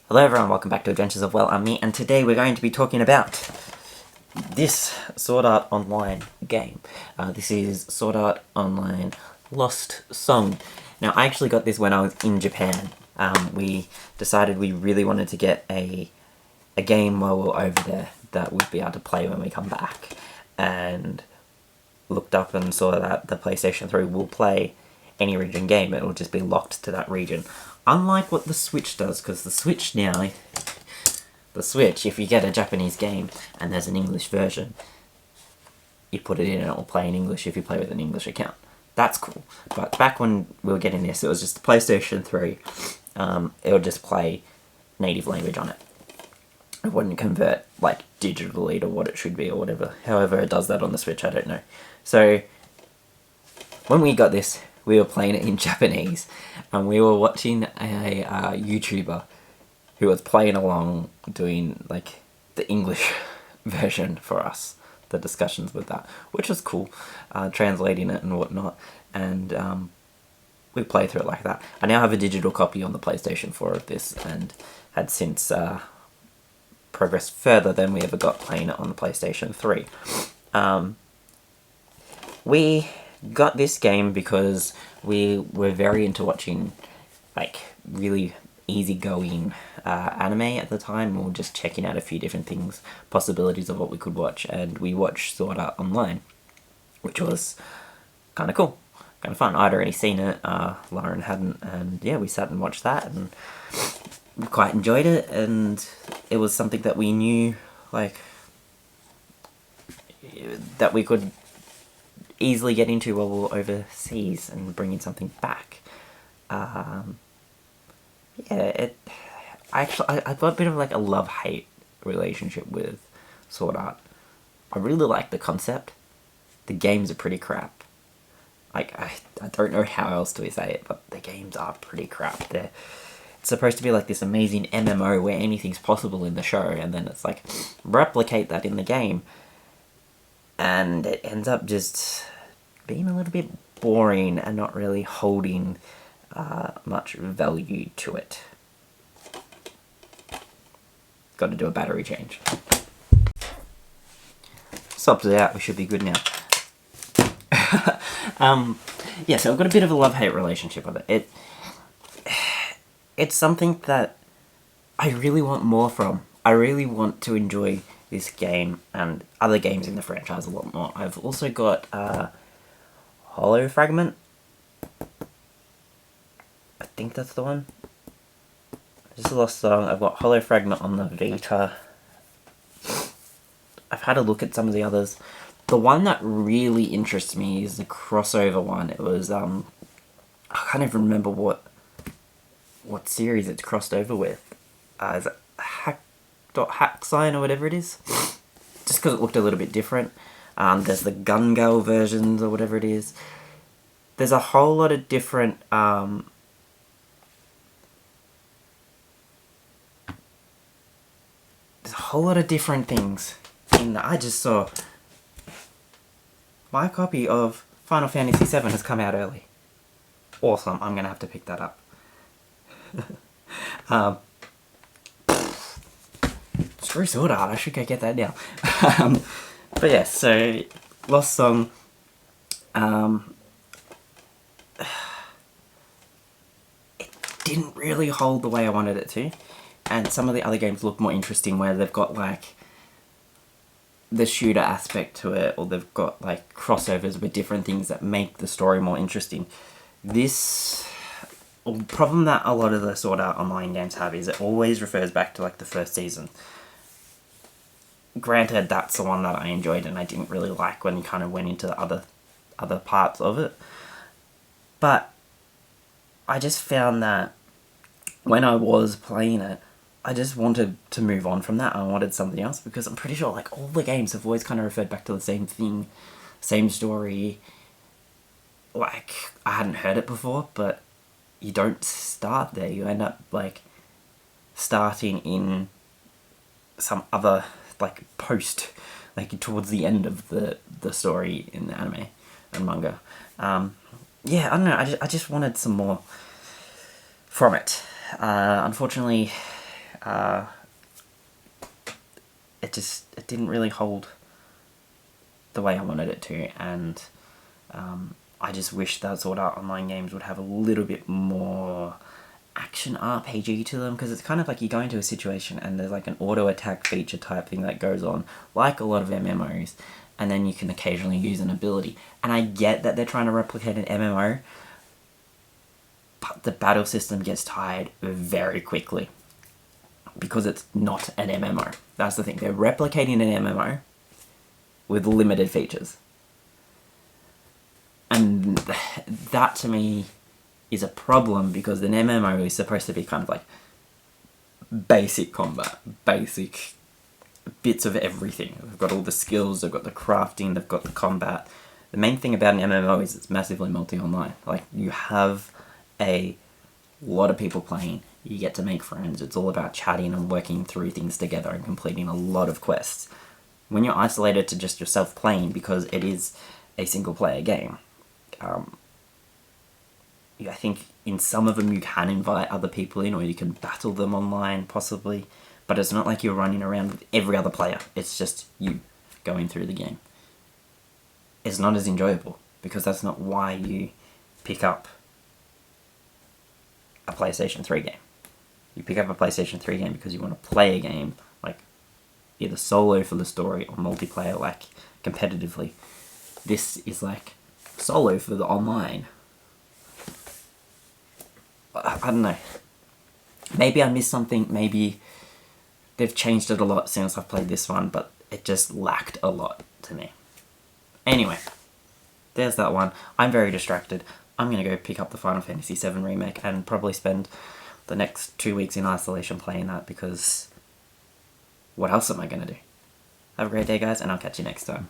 Hello everyone, welcome back to Adventures of WellUmMe, and today we're going to be talking about this Sword Art Online game. This is Sword Art Online Lost Song. Now, I actually got this when I was in Japan. We decided we really wanted to get a game while we were over there that we'd be able to play when we come back. And looked up and saw that the PlayStation 3 will play any region game. It will just be locked to that region. Unlike what the Switch does, because the Switch now, if you get a Japanese game and there's an English version, you put it in and it will play in English if you play with an English account. That's cool. But back when we were getting this, it was just the PlayStation 3. It would just play native language on it. It wouldn't convert, like, digitally to what it should be or whatever. However it does that on the Switch, I don't know. So, when we got this, we were playing it in Japanese, and we were watching a YouTuber who was playing along, doing, like, the English version for us, the discussions with that, which was cool, translating it and whatnot, and we played through it like that. I now have a digital copy on the PlayStation 4 of this, and had since progressed further than we ever got playing it on the PlayStation 3. We got this game because we were very into watching, like, really easygoing anime at the time, or just checking out a few different things, possibilities of what we could watch, and we watched Sword Art Online, which was kind of cool, kind of fun. I'd already seen it, Lauren hadn't, and yeah, we sat and watched that, and we quite enjoyed it, and it was something that we knew, like, that we could easily get into while we were overseas and bringing something back. Yeah, I've got a bit of like a love-hate relationship with Sword Art. I really like the concept. The games are pretty crap. Like, I don't know how else to say it, but the games are pretty crap. It's supposed to be like this amazing MMO where anything's possible in the show, and then it's like, replicate that in the game. And it ends up just being a little bit boring and not really holding much value to it. Got to do a battery change. Swapped it out, we should be good now. Yeah, so I've got a bit of a love-hate relationship with it. It's something that I really want more from. I really want to enjoy this game and other games in the franchise a lot more. I've also got Hollow Fragment. I think that's the one. This is a Lost Song. I've got Hollow Fragment on the Vita. I've had a look at some of the others. The one that really interests me is the crossover one. It was I can't even remember what series it's crossed over with. Is it Hack Sign or whatever it is? Just because it looked a little bit different. There's the Gun Gale versions or whatever it is. There's a whole lot of different things in that. I just saw my copy of Final Fantasy VII has come out early. Awesome, I'm gonna have to pick that up. Screw Sword Art, I should go get that now. But yeah, so Lost Song, it didn't really hold the way I wanted it to, and some of the other games look more interesting where they've got like the shooter aspect to it, or they've got like crossovers with different things that make the story more interesting. This problem that a lot of the Sword Art Online games have is it always refers back to like the first season. Granted, that's the one that I enjoyed and I didn't really like when you kind of went into the other parts of it. But I just found that when I was playing it, I just wanted to move on from that. I wanted something else, because I'm pretty sure like all the games have always kind of referred back to the same thing, same story. Like, I hadn't heard it before, but you don't start there. You end up like starting in some other like post, like towards the end of the story in the anime and manga. Yeah, I don't know, I just wanted some more from it. Unfortunately, it didn't really hold the way I wanted it to, and I just wish that Sword Art Online games would have a little bit more action RPG to them, because it's kind of like you go into a situation and there's like an auto attack feature type thing that goes on, like a lot of MMOs, and then you can occasionally use an ability. And I get that they're trying to replicate an MMO, but the battle system gets tired very quickly because it's not an MMO. That's the thing. They're replicating an MMO with limited features. And that to me is a problem, because an MMO is supposed to be kind of like basic combat, basic bits of everything. They've got all the skills, they've got the crafting, they've got the combat. The main thing about an MMO is it's massively multi-online. Like, you have a lot of people playing, you get to make friends, it's all about chatting and working through things together and completing a lot of quests. When you're isolated to just yourself playing, because it is a single player game, I think in some of them you can invite other people in, or you can battle them online possibly, but it's not like you're running around with every other player, it's just you going through the game. It's not as enjoyable, because that's not why you pick up a PlayStation 3 game. You pick up a PlayStation 3 game because you want to play a game, like either solo for the story or multiplayer, like competitively. This is like solo for the online. I don't know. Maybe I missed something, maybe they've changed it a lot since I've played this one, but it just lacked a lot to me. Anyway, there's that one. I'm very distracted. I'm going to go pick up the Final Fantasy VII Remake and probably spend the next 2 weeks in isolation playing that, because what else am I going to do? Have a great day, guys, and I'll catch you next time.